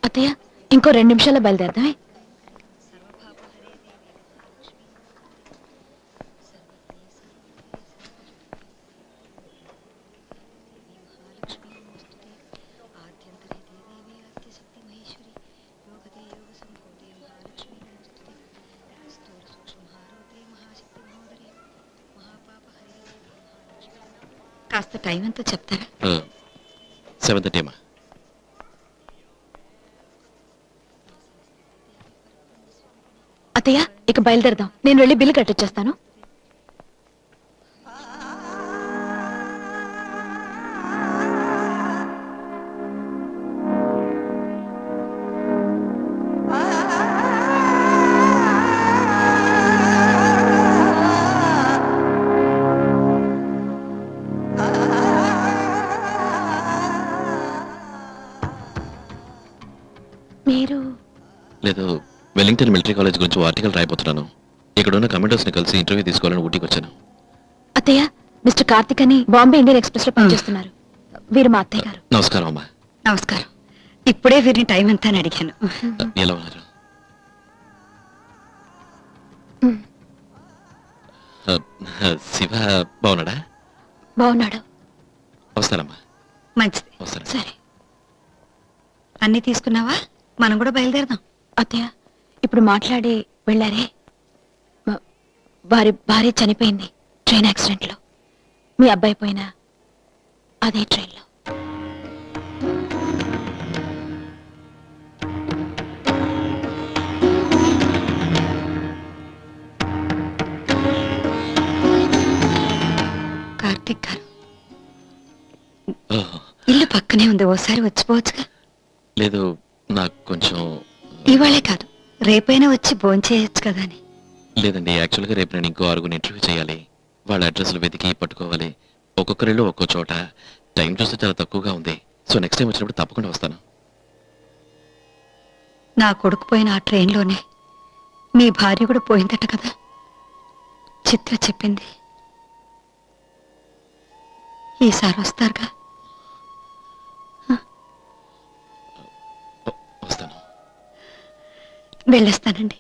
అత్తయ్య ఇంకో 2 నిమిషాల్లో బయలుదేరదామే. కాస్త టైం ఎంతో చెప్తారా? 7:30 అమ్మా. అత్తయ్య ఇక బయలుదేరదాం. నేను వెళ్ళి బిల్లు కట్టొచ్చేస్తాను. మీరు లేదు, వెల్లింగ్టన్ మిలిటరీ కాలేజ్ గురించి ఆర్టికల్ రాయిపోతున్నాను. ఇక్కడ ఉన్న కమాండోస్ని కలిసి ఇంటర్వ్యూ తీసుకోవాలని ఊటీకి వచ్చాను. అత్తయ్య మిస్టర్ కార్తిక్ అని బాంబే ఇండియన్ ఎక్స్ప్రెస్ లో పనిచేస్తున్నారు. వీరు మా అత్తయ్య గారు. నమస్కారం అమ్మా. నమస్కారం. ఇప్పుడే వీరిని టైం ఎంత అని అడిగాను. ఎలా ఉన్నారు? శివ బాగున్నాడా? బాగున్నాడు. వస్తానమ్మా. మంచిది. వస్తాను. సరే అన్ని తీసుకున్నావా? మనం కూడా బయలుదేరదాం. అత్తయ్య ఇప్పుడు మాట్లాడి వెళ్ళారే, వారి భార్య చనిపోయింది ట్రైన్ యాక్సిడెంట్ లో. మీ అబ్బాయి పోయినా అదే ట్రైన్ లో. కార్తిక్ గారు, ఓహో. ఇల్లు పక్కనే ఉంది, ఓసారి వచ్చిపోవచ్చుగా. లేదు, నాకు కొంచెం ఇవాళే కాదు, రేపైనా వచ్చి భోంచేయచ్చు కదా అని. లేదండి, యాక్చువల్గా రేపు నేను ఇంకో 6 ఇంటర్వ్యూ చేయాలి. వాళ్ళ అడ్రస్లు వెతికి పట్టుకోవాలి. ఒక్కొక్కరిలో ఒక్కో చోట. టైం చూస్తే చాలా తక్కువగా ఉంది. సో నెక్స్ట్ టైం వచ్చినప్పుడు తప్పకుండా వస్తాను. నా కొడుకు పోయిన ఆ ట్రైన్లోనే మీ భార్య కూడా పోయిందట కదా, చిత్ర చెప్పింది. ఈసారి వస్తారుగా? వస్తాను. వెళ్ళొస్తానండి.